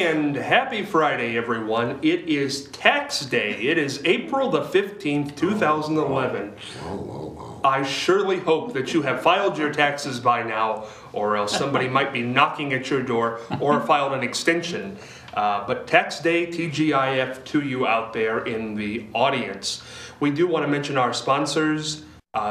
And happy Friday, everyone. It is tax day. It is April the 15th, 2011. I surely hope that you have filed your taxes by now, or else somebody might be knocking at your door or filed an extension. But tax day, TGIF to you out there in the audience. We do want to mention our sponsors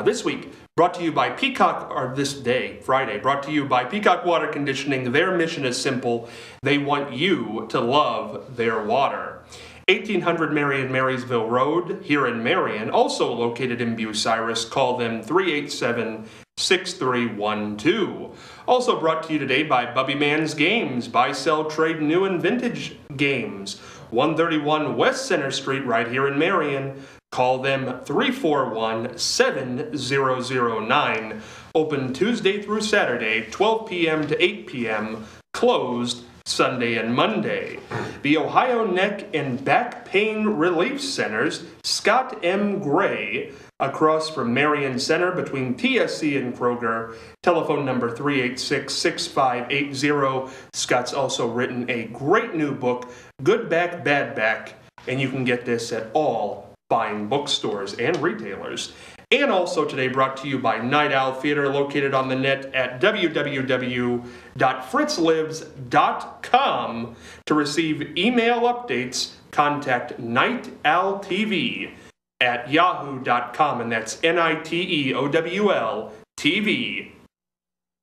this week. Brought to you by Peacock, or this day, Friday, brought to you by Peacock Water Conditioning. Their mission is simple. They want you to love their water. 1800 Marion Marysville Road here in Marion, also located in Bucyrus. Call them 387-6312. Also brought to you today by Bubby Man's Games. Buy, sell, trade new and vintage games. 131 West Center Street right here in Marion. Call them 341-7009. Open Tuesday through Saturday, 12 p.m. to 8 p.m. Closed Sunday and Monday. The Ohio Neck and Back Pain Relief Centers, Scott M. Gray, across from Marion Center between TSC and Kroger. Telephone number 386-6580. Scott's also written a great new book, Good Back, Bad Back, and you can get this at all fine bookstores and retailers. And also today brought to you by Night Owl Theater, located on the net at www.fritzlives.com. To receive email updates, contact nightowltv at yahoo.com, and that's NITEOWL TV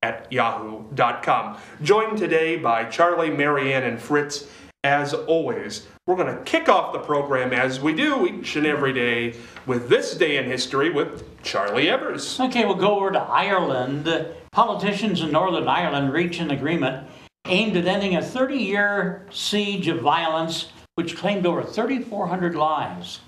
at yahoo.com. Joined today by Charlie, Marianne, and Fritz. As always, we're going to kick off the program as we do each and every day with This Day in History with Charlie Evers. Okay, we'll go over to Ireland. Politicians in Northern Ireland reach an agreement aimed at ending a 30-year siege of violence which claimed over 3,400 lives.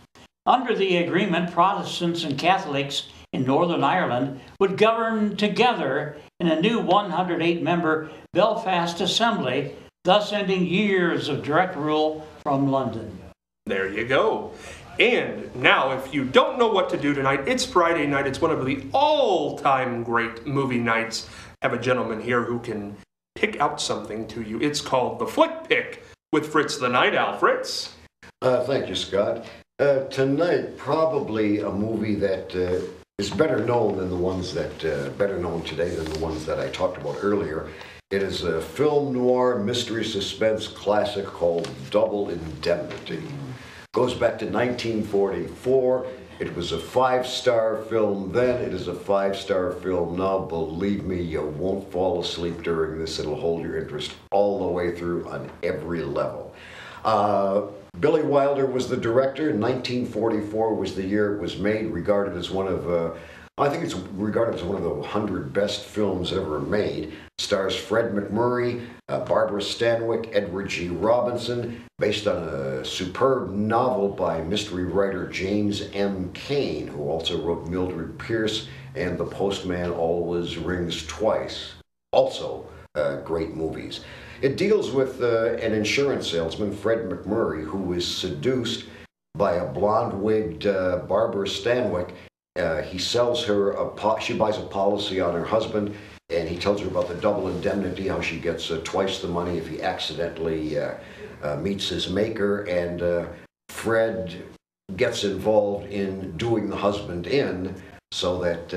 Under the agreement, Protestants and Catholics in Northern Ireland would govern together in a new 108-member Belfast Assembly, thus ending years of direct rule from London. There you go. And now, if you don't know what to do tonight, it's Friday night. It's one of the all-time great movie nights. I have a gentleman here who can pick out something to you. It's called The Flick Pick with Fritz the Night Owl. Fritz? Thank you, Scott. Tonight, probably a movie that is better known than the ones that, better known today than the ones that I talked about earlier. It is a film noir mystery suspense classic called Double Indemnity. Goes back to 1944. It was a 5-star film then. It is a 5-star film now. Believe me, you won't fall asleep during this. It'll hold your interest all the way through on every level. Billy Wilder was the director. 1944 was the year it was made, regarded as one of I think it's regarded as one of the 100 best films ever made. Stars Fred MacMurray, Barbara Stanwyck, Edward G. Robinson, based on a superb novel by mystery writer James M. Cain, who also wrote Mildred Pierce and The Postman Always Rings Twice. Also great movies. It deals with an insurance salesman, Fred MacMurray, who is seduced by a blonde-wigged Barbara Stanwyck. He sells her she buys a policy on her husband, and he tells her about the double indemnity, how she gets twice the money if he accidentally meets his maker, and Fred gets involved in doing the husband in so that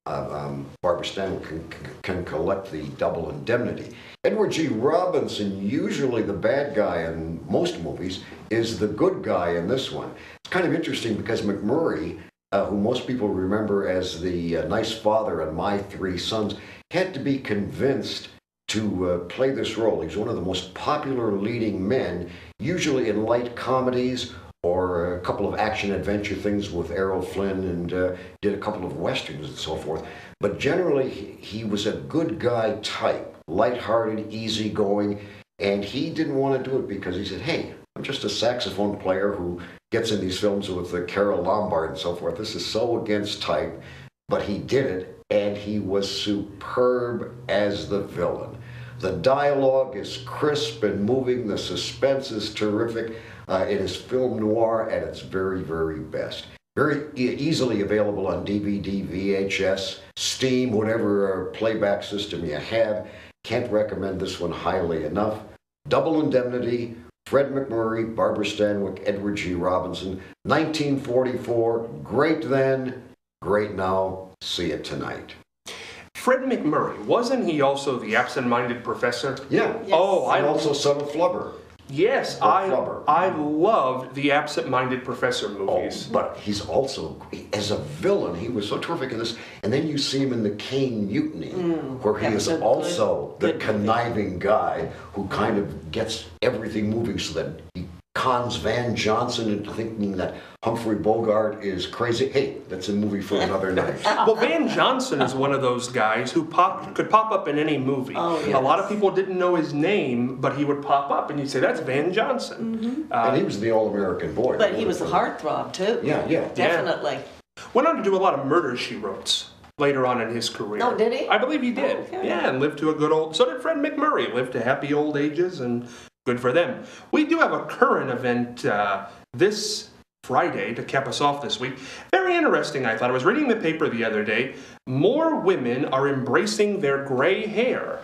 Barbara Stanwyck can collect the double indemnity. Edward G. Robinson, usually the bad guy in most movies, is the good guy in this one. It's kind of interesting because MacMurray, who most people remember as the nice father in My Three Sons, had to be convinced to play this role. He's one of the most popular leading men, usually in light comedies or a couple of action-adventure things with Errol Flynn, and did a couple of westerns and so forth. But generally, he was a good guy type, lighthearted, easygoing, and he didn't want to do it because he said, hey, I'm just a saxophone player who gets in these films with Carol Lombard and so forth. This is so against type, but he did it, and he was superb as the villain. The dialogue is crisp and moving. The suspense is terrific. It is film noir at its very, very best. Very easily available on DVD, VHS, Steam, whatever playback system you have. Can't recommend this one highly enough. Double Indemnity, Fred McMurray, Barbara Stanwyck, Edward G. Robinson, 1944, great then, great now, see it tonight. Fred McMurray, wasn't he also the absent-minded professor? Yeah. Yes. Oh, And also Son of Flubber. yes, Or Flubber. I loved the absent-minded professor Oh, movies. but he's also, as a villain, he was so terrific in this. And then you see him in the Caine Mutiny, where he that is was a also good the conniving guy who kind of gets everything moving so that he cons Van Johnson into thinking that Humphrey Bogart is crazy. Hey, that's a movie for another night. Well, Van Johnson is one of those guys who could pop up in any movie. Oh, A lot of yes. people didn't know his name, but he would pop up and you'd say, that's Van Johnson. And he was the all-American boy. But he was a heartthrob too. Yeah, yeah. Definitely. Went on to do a lot of murder she wrote later on in his career. Oh, did he? I believe he did. Okay. Yeah, and lived to a good old... So did Fred McMurray. Lived to happy old ages, and good for them. We do have a current event this Friday to cap us off this week. Very interesting, I thought. I was reading the paper the other day. More women are embracing their gray hair.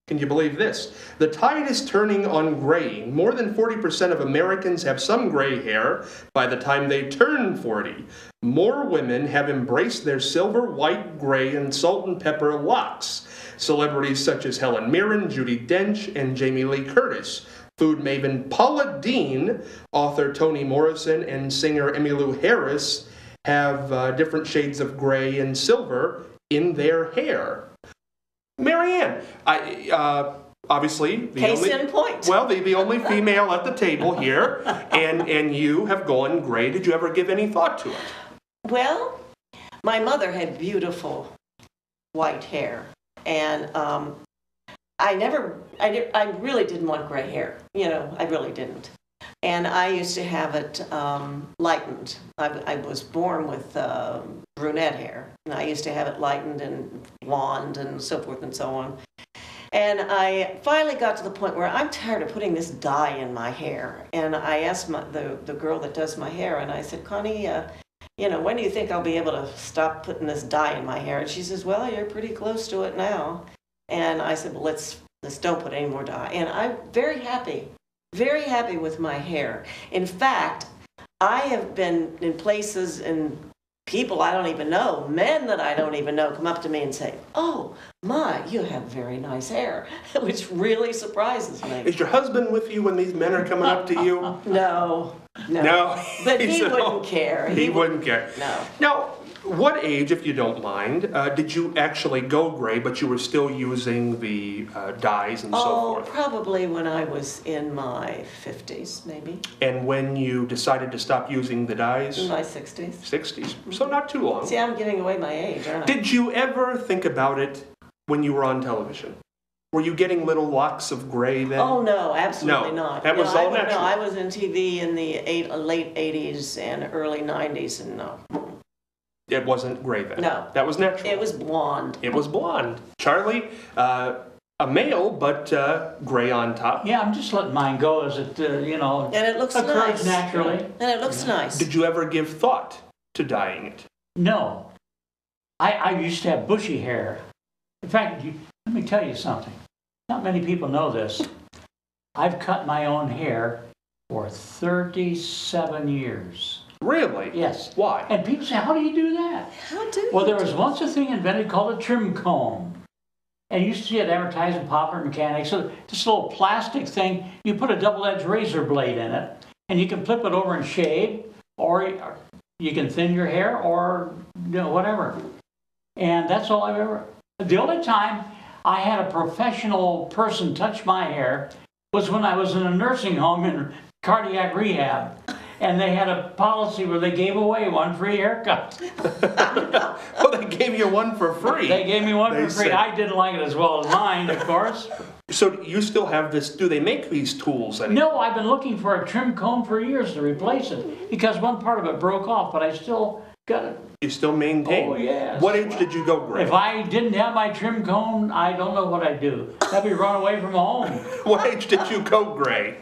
Can you believe this? The tide is turning on graying. More than 40% of Americans have some gray hair by the time they turn 40. More women have embraced their silver, white, gray, and salt and pepper locks. Celebrities such as Helen Mirren, Judi Dench, and Jamie Lee Curtis, food maven Paula Deen, author Toni Morrison, and singer Emmylou Harris have different shades of gray and silver in their hair. Marianne, obviously the Case only in point. well the only female at the table here, and you have gone gray. Did you ever give any thought to it? Well, my mother had beautiful white hair, and I really didn't want gray hair. You know, I really didn't. And I used to have it lightened. I was born with brunette hair, and I used to have it lightened and blonde and so forth and so on. And I finally got to the point where I'm tired of putting this dye in my hair. And I asked the girl that does my hair, and I said, Connie, you know, when do you think I'll be able to stop putting this dye in my hair? And she says, well, you're pretty close to it now. And I said, well, let's don't put any more dye. And I'm very happy with my hair. In fact, I have been in places and people I don't even know, men that I don't even know, come up to me and say, oh, my, you have very nice hair, which really surprises me. Is your husband with you when these men are coming up to you? No. No. But he said, wouldn't care. He wouldn't care. No. Now, what age, if you don't mind, did you actually go gray, but you were still using the dyes and so Oh, forth? probably when I was in my 50s, maybe. And when you decided to stop using the dyes? In my 60s. 60s. So not too long. See, I'm giving away my age, aren't I? Did you ever think about it when you were on television? Were you getting little locks of gray then? Oh, no, absolutely No, not. that was all natural. No, I was in TV in the late 80s and early 90s, and no. It wasn't gray then? No. That was natural? It was blonde. It was blonde. Charlie, a male, but gray on top. Yeah, I'm just letting mine go as it, you know, And it looks occurs nice. naturally. And it looks nice. Did you ever give thought to dyeing it? No. I used to have bushy hair. In fact, let me tell you something. Not many people know this. I've cut my own hair for 37 years. Really? Yes. Why? And people say, how do you do that? How do Well, you there was do once a thing invented called a trim comb. And you used to see it advertised in Popular Mechanics. So this little plastic thing, you put a double-edged razor blade in it, and you can flip it over and shave, or you can thin your hair, or you know, whatever. And that's all I've ever... The only time I had a professional person touch my hair was when I was in a nursing home in cardiac rehab. And they had a policy where they gave away one free haircut. Oh, they gave you one for free. They gave me one They for free. said- I didn't like it as well as mine, of course. So you still have this, do they make these tools anymore? No, I've been looking for a trim comb for years to replace it because one part of it broke off, but I still got it. You still maintain? Oh, yes. What age did you go gray? If I didn't have my trim comb, I don't know what I'd do. I'd be run away from home. What age did you go gray?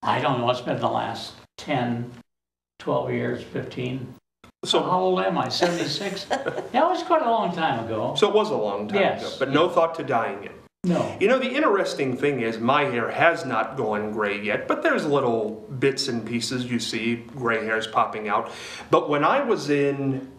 I don't know. It's been the last 10, 12 years, 15. So, How old am I? 76? That was quite a long time ago. so it was a long time Yes. ago, but no thought to dyeing it. No. You know, the interesting thing is my hair has not gone gray yet, but there's little bits and pieces you see, gray hairs popping out. But when I was in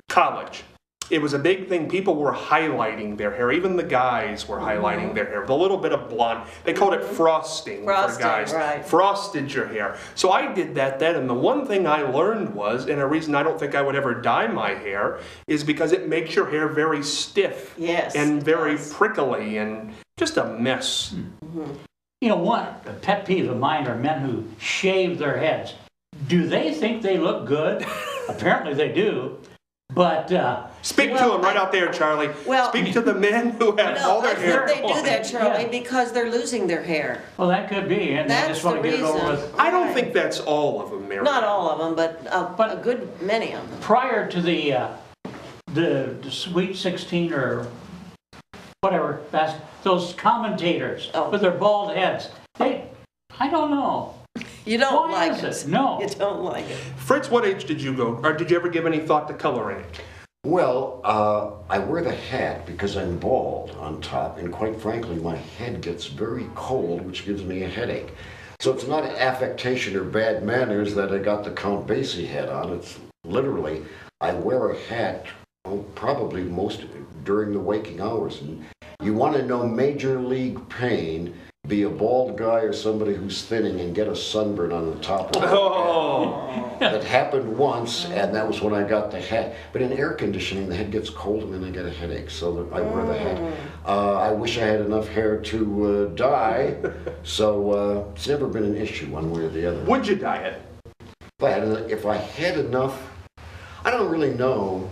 college, it was a big thing. People were highlighting their hair. Even the guys were highlighting their hair with a little bit of blonde. They called it frosting for Frosting, guys. right. Frosted your hair. So I did that then, and the one thing I learned was, and a reason I don't think I would ever dye my hair, is because it makes your hair very stiff. Yes, And it very does. prickly and just a mess. You know, one a pet peeve of mine are men who shave their heads. Do they think they look good? Apparently they do. But Speak to Well, them right out there, Charlie. Well- Speak to the men who have No, all I their hair. think they do that, Charlie, Yeah. because they're losing their hair. well, that could be, and they That's just want the to get it over reason. with. I don't Right. think that's all of them, Mary. Not all of them, but a good many of them. Prior to the Sweet 16 or whatever, those commentators Oh. with their bald heads, I don't know. You don't Why like is it. it? No. You don't like it. Fritz, what age did you go, or did you ever give any thought to coloring it? Well, I wear the hat because I'm bald on top, and quite frankly, my head gets very cold, which gives me a headache. So it's not affectation or bad manners that I got the Count Basie hat on. It's literally, I wear a hat probably most during the waking hours. And you want to know major league pain, be a bald guy or somebody who's thinning and get a sunburn on the top of the Oh, That happened once, and that was when I got the hat. But in air conditioning, the head gets cold and then I get a headache, so I wear the hat. I wish I had enough hair to dye, so it's never been an issue one way or the other. would you dye it? If I had enough, I don't really know.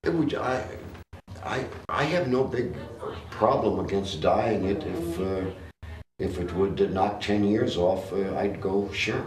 It would. I have no big problem against dyeing it if it would knock 10 years off, I'd go, sure.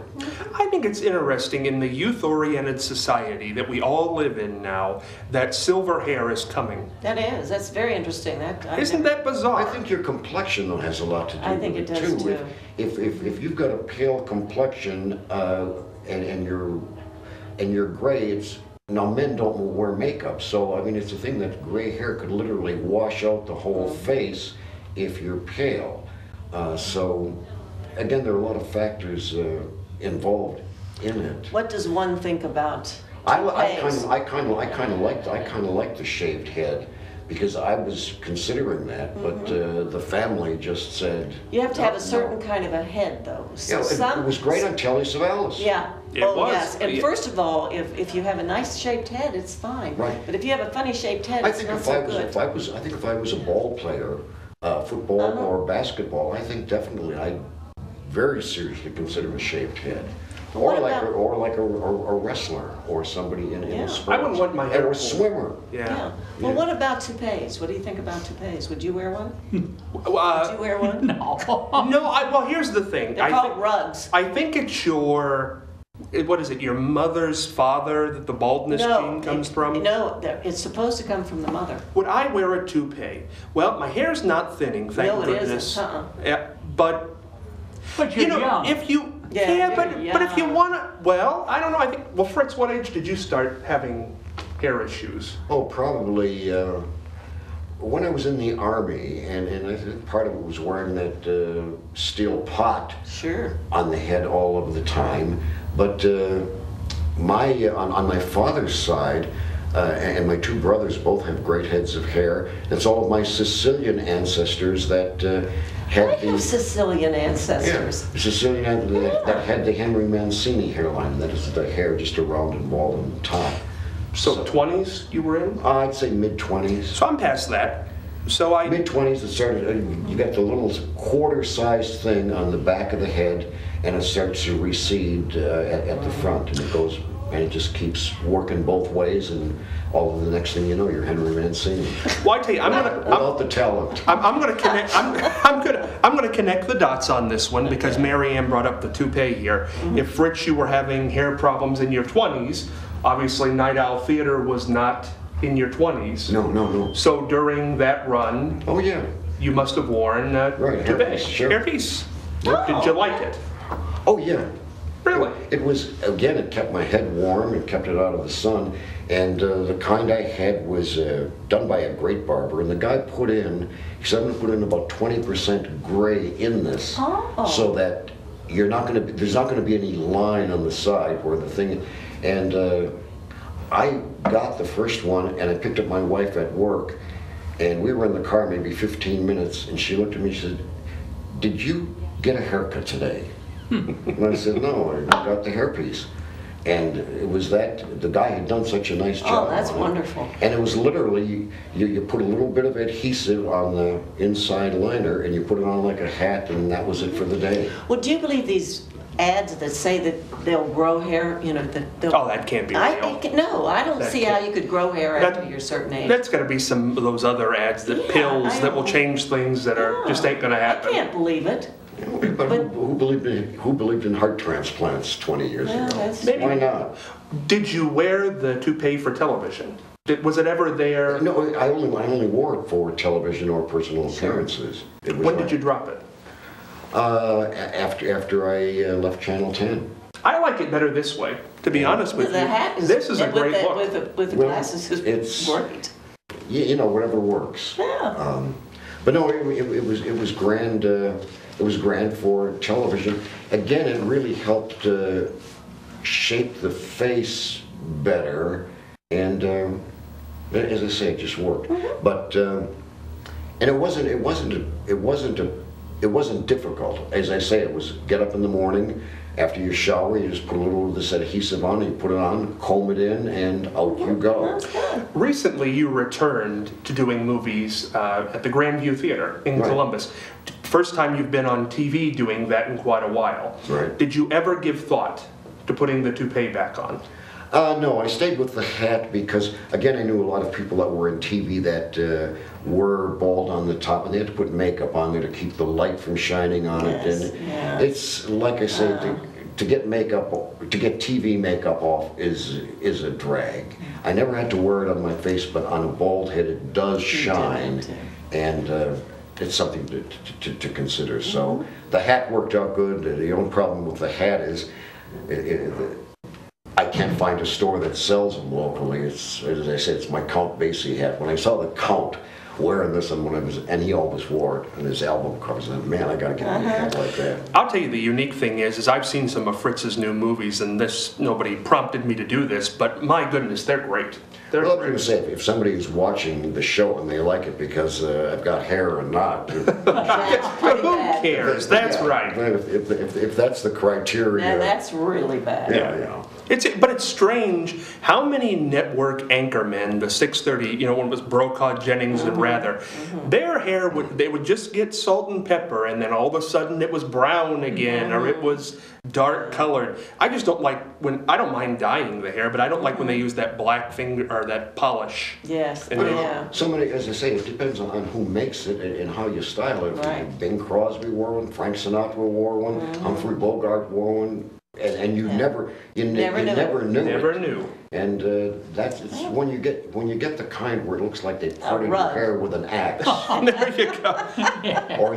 I think it's interesting in the youth-oriented society that we all live in now that silver hair is coming. That is. That's very interesting. Isn't that bizarre? I think your complexion though has a lot to do I think with it does, too. too. If you've got a pale complexion and you're gray, it's now men don't wear makeup, so I mean it's a thing that gray hair could literally wash out the whole face if you're pale. So again, there are a lot of factors involved in it. What does one think about I toupees? kind of like the shaved head because I was considering that, but the family just said You have to have a no. certain kind of a head, though. So Yeah, it was great on Telly Savalas. Yeah. It Oh, was. yes. And Yeah. first of all, if you have a nice shaped head, it's fine. Right. But if you have a funny shaped head, I it's think not if so I was, good. if I was a ball player, football or basketball, I think definitely I'd very seriously consider a shaved head. What Or about- like a wrestler or somebody in Yeah. a sport. I wouldn't want my hair Or a full. swimmer. Yeah. Well, what about toupees? What do you think about toupees? Would you wear one? Would you wear one? No. No, well, here's the thing. They're called rugs. I think it's what is it, your mother's father that the baldness gene comes from? No, it's supposed to come from the mother. Would I wear a toupee? Well, my hair's not thinning, thank No, it goodness. isn't. Yeah, but But you you're know, young. if you Yeah, but you're if you young. want to, well, I don't know. I think Fritz, what age did you start having hair issues? Oh, probably when I was in the Army, and I think part of it was wearing that steel pot Sure. on the head all of the time. But on my father's side, and my two brothers both have great heads of hair. It's all of my Sicilian ancestors that had I have Sicilian ancestors. Sicilian that had the Henry Mancini hairline. That is the hair just around and bald on top. So 20s you were in? I'd say mid-20s. So I'm past that. So I Mid-20s, it started, you got the little quarter-sized thing on the back of the head, and it starts to recede at the front, and it goes, and it just keeps working both ways, and all of the next thing you know, you're Henry Mancini. well, I tell you, Without the talent. I'm going to connect. I'm going to connect the dots on this one because Mary Ann brought up the toupee here. If Fritz, you were having hair problems in your 20s, obviously Night Owl Theater was not in your 20s. No. So during that run, Oh, yeah. you must have worn Right, toupee, hairpiece, sure. hairpiece. Oh. Did you like it? Oh, yeah. Really? It was, again, it kept my head warm, it kept it out of the sun, and the kind I had was done by a great barber, and the guy he said, I'm going to put in about 20% gray in this, so that there's not going to be any line on the side where the thing, and I got the first one, and I picked up my wife at work, and we were in the car maybe 15 minutes, and she looked at me and said, did you get a haircut today? And I said, no, I got the hairpiece. And it was that, the guy had done such a nice job. Oh, that's on it. wonderful. And it was literally, you put a little bit of adhesive on the inside liner, and you put it on like a hat, and that was it for the day. Well, do you believe these ads that say that they'll grow hair, that they'll... Oh, that can't be real. No, I don't That see how can't- you could grow hair That- after you're a certain age. That's got to be some of those other ads, that Yeah, pills I that will know. change things that are just ain't going to I happen. can't believe it. But who believed in heart transplants 20 years Well, ago? that's- Maybe- Why not? Did you wear the toupee for television? Was it ever there? No, I only wore it for television or personal appearances. It was When like- did you drop it? After I left Channel 10. I like it better this way, to be honest with The you. hat is... This is a with great the- look. With the Well, glasses is it's- great. Whatever works. Yeah. But no, it was grand. It was grand for television. Again, it really helped shape the face better, and as I say, it just worked. But and it wasn't difficult. As I say, it was get up in the morning. After you shower, you just put a little of this adhesive on, and you put it on, comb it in, and out you go. That's good. Recently, you returned to doing movies at the Grandview Theater in Right. Columbus. First time you've been on TV doing that in quite a while. Right. Did you ever give thought to putting the toupee back on? No, I stayed with the hat because, again, I knew a lot of people that were in TV that were bald on the top, and they had to put makeup on there to keep the light from shining on Yes, it. And yeah. it's like I say, to get TV makeup off is a drag. I never had to wear it on my face, but on a bald head it does shine, did. and it's something to consider. So the hat worked out good. The only problem with the hat is I can't find a store that sells them locally. It's, as I said, it's my Count Basie hat. When I saw the Count wearing this, and he always wore it on his album covers, and man, I gotta get me a hat like that. I'll tell you the unique thing is I've seen some of Fritz's new movies, and nobody prompted me to do this, but my goodness, they're great. They're Well, I'm going great. to say, if somebody is watching the show and they like it because I've got hair and not, That's pretty Who bad. cares? That's yeah, right. If that's the criteria, Now, that's really bad. yeah. But it's strange how many network anchormen, the 6:30, when it was Brokaw, Jennings, and Rather, their hair they would just get salt and pepper, and then all of a sudden it was brown again, or it was dark colored. I just don't like I don't mind dyeing the hair, but I don't like when they use that black finger or that polish. Yes, And yeah. Somebody, as I say, it depends on who makes it and how you style it. Right. Bing Crosby wore one, Frank Sinatra wore one, Humphrey Bogart wore one, and you never Never knew. Never it. knew. And it's when you get the kind where it looks like they parted your rug. hair with an axe, There you go. or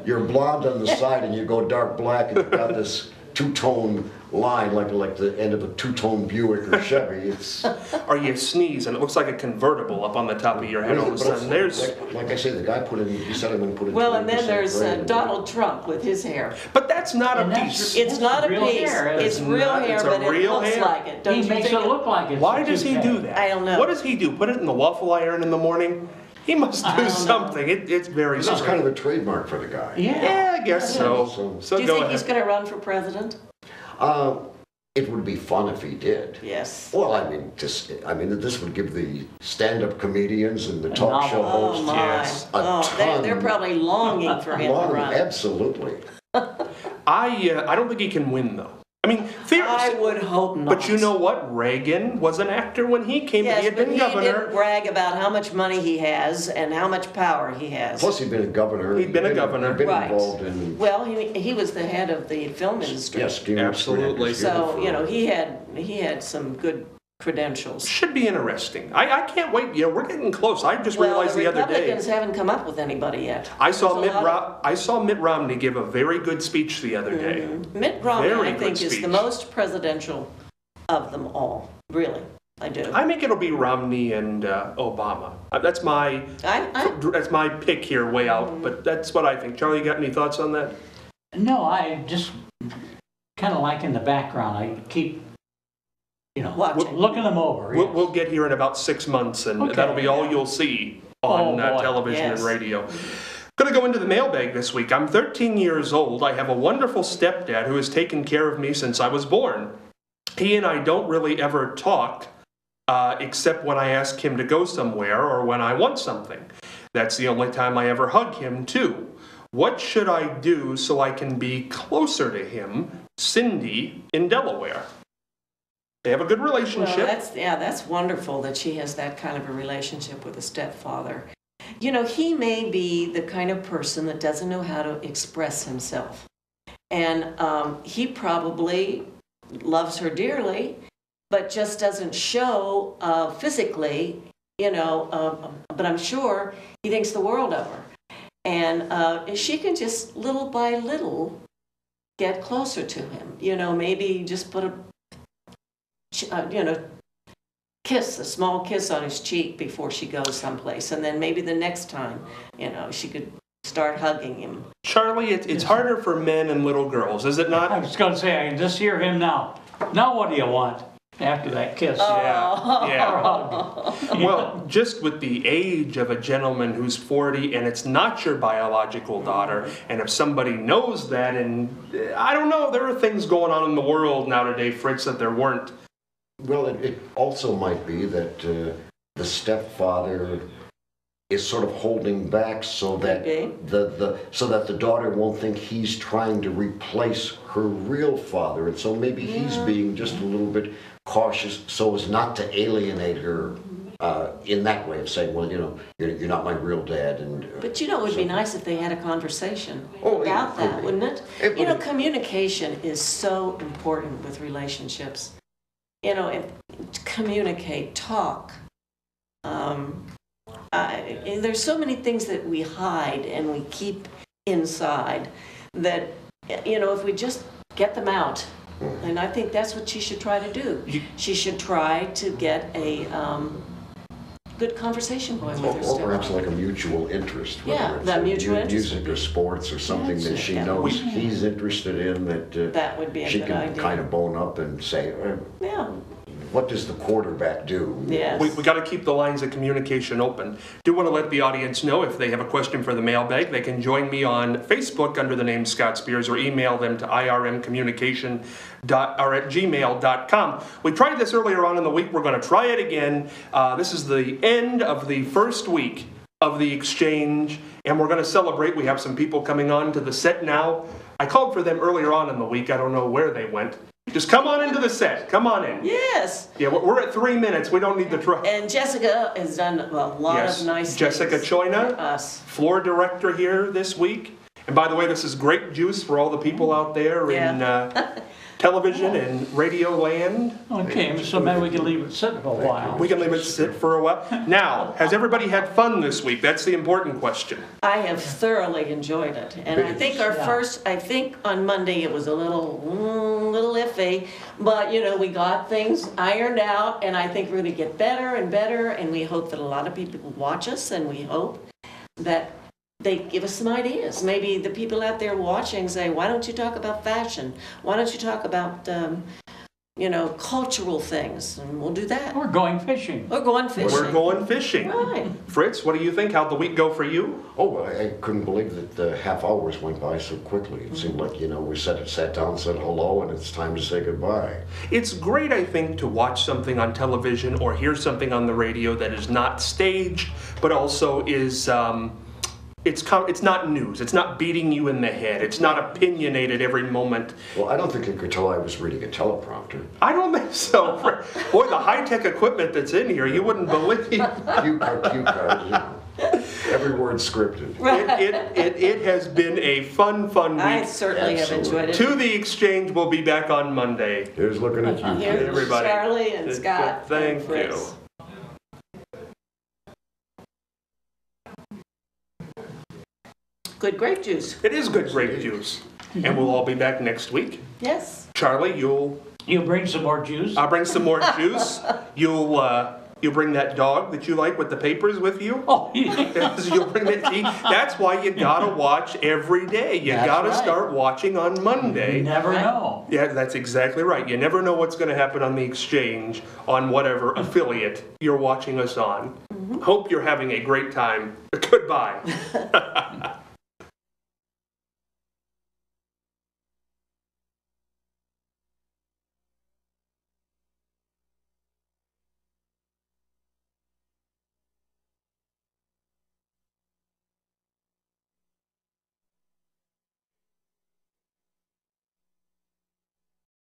you're blonde on the side and you go dark black and you've got this two-tone line like the end of a two-tone Buick or Chevy. It's Or you sneeze and it looks like a convertible up on the top of your head all of a sudden. like I say, the guy he said I'm going to put in. Well, and then 20% there's gray in. Donald Trump with his hair. But that's not a And that's- piece. It's not a real piece. hair, It's isn't it? real Not- hair, it's a but it real looks hair. like it. Don't He you makes think it look like it's Why a does he toupee. do that? I don't know. What does he do? Put it in the waffle iron in the morning? He must do something. It's very This is strange. kind of a trademark for the guy. Yeah, I guess so. So Do you go think ahead. he's going to run for president? It would be fun if he did. Yes. Well, this would give the stand-up comedians and the talk show novel. Oh, hosts my. yes. a They're ton. probably longing for him to Long, run. absolutely. I don't think he can win though. I mean, I theoretically. would hope not. But you know what? Reagan was an actor when he came. Yes, he had but been he governor. didn't brag about how much money he has and how much power he has. Plus, he'd been a governor. He'd been a governor. He'd been Right. involved in Well, he was the head of the film industry. yes, Screen Absolutely. Actors So, Guild for- he had some good credentials. Should be interesting. I can't wait. You know, we're getting close. I just Well, realized the other day. Republicans haven't come up with anybody yet. I saw There's a lot I saw Mitt Romney give a very good speech the other day. Mitt Romney, Very I good think, is speech. the most presidential of them all. Really, I do. I think it'll be Romney and Obama. That's my pick here, way out. But that's what I think. Charlie, you got any thoughts on that? No, I just kind of like in the background. I keep, Watching. looking them over. We'll, yes. we'll get here in about 6 months, and Okay. that'll be all you'll see on Oh, boy. television Yes. and radio. Going to go into the mailbag this week. I'm 13 years old. I have a wonderful stepdad who has taken care of me since I was born. He and I don't really ever talk, except when I ask him to go somewhere or when I want something. That's the only time I ever hug him, too. What should I do so I can be closer to him? Cindy in Delaware. They have a good relationship. Well, that's wonderful that she has that kind of a relationship with a stepfather. You know, he may be the kind of person that doesn't know how to express himself. And he probably loves her dearly, but just doesn't show physically, but I'm sure he thinks the world of her. And she can just little by little get closer to him. Maybe just put a kiss, a small kiss on his cheek before she goes someplace. And then maybe the next time, she could start hugging him. Charlie, it's harder for men and little girls, is it I not? was going to say, I can just hear him now. Now what do you want after that kiss? Yeah, yeah. Or hug? Well, just with the age of a gentleman who's 40 and it's not your biological daughter, and if somebody knows that, and I don't know, there are things going on in the world now today, Fritz, that there weren't. Well, it also might be that the stepfather is sort of holding back so that Okay. the daughter won't think he's trying to replace her real father, and so maybe he's being just a little bit cautious so as not to alienate her in that way of saying, well, you're not my real dad, and. But it would be nice if they had a conversation Oh, yeah, about it could that, be. wouldn't it? It would. Communication is so important with relationships. Communicate, talk. There's so many things that we hide and we keep inside that, if we just get them out, and I think that's what she should try to do. She should try to get a good conversation going with her Or perhaps stepmother. like a mutual interest, Yeah, whether it's that mutual interest music would or be- sports or something That's that it, she yeah. knows he's interested in, that That would be a she good can idea. kind of bone up and say, Yeah, what does the quarterback do? yes. We got to keep the lines of communication open. Do want to let the audience know if they have a question for the mailbag, they can join me on Facebook under the name Scott Spears or email them to irmcommunication@gmail.com. We tried this earlier on in the week. We're going to try it again. This is the end of the first week of the exchange, and we're going to celebrate. We have some people coming on to the set now. I called for them earlier on in the week. I don't know where they went. Just come on into the set. Come on in. Yes. Yeah, we're at 3 minutes. We don't need to try. And Jessica has done a lot Yes, of nice Jessica things Choina. for us. Floor director here this week. And by the way, this is grape juice for all the people out there in television and radio land. Okay, so maybe we can leave it sit for a while. We can leave it sit for a while. Now, has everybody had fun this week? That's the important question. I have thoroughly enjoyed it. And I think I think on Monday it was a little iffy, but we got things ironed out, and I think we're going to get better and better, and we hope that a lot of people watch us, and we hope that they give us some ideas. Maybe the people out there watching say, why don't you talk about fashion? Why don't you talk about, cultural things? And we'll do that. We're going fishing. Or going fishing. We're going fishing. Right. Fritz, what do you think? How'd the week go for you? Oh, I couldn't believe that the half hours went by so quickly. It seemed like, we sat down, said hello, and it's time to say goodbye. It's great, I think, to watch something on television or hear something on the radio that is not staged, but also is, it's not news. It's not beating you in the head. It's not opinionated every moment. Well, I don't think you could tell I was reading a teleprompter. I don't think so. Boy, the high-tech equipment that's in here, you wouldn't believe. Cue cards, Every word scripted. It has been a fun I week. certainly have enjoyed it. To the Exchange will be back on Monday. Here's looking at you. Here's everybody. Charlie and Scott. Thank and Chris. Good grape juice. It is good grape juice. And we'll all be back next week. Yes. Charlie, you'll bring some more juice? I'll bring some more juice. You'll bring that dog that you like with the papers with you. Oh, yeah. Yes, you'll bring that. See, that's why you gotta watch every day. You That's gotta right. start watching on You Monday. never know. Yeah, that's exactly right. You never know what's going to happen on the Exchange on whatever affiliate you're watching us on. Hope you're having a great time. Goodbye.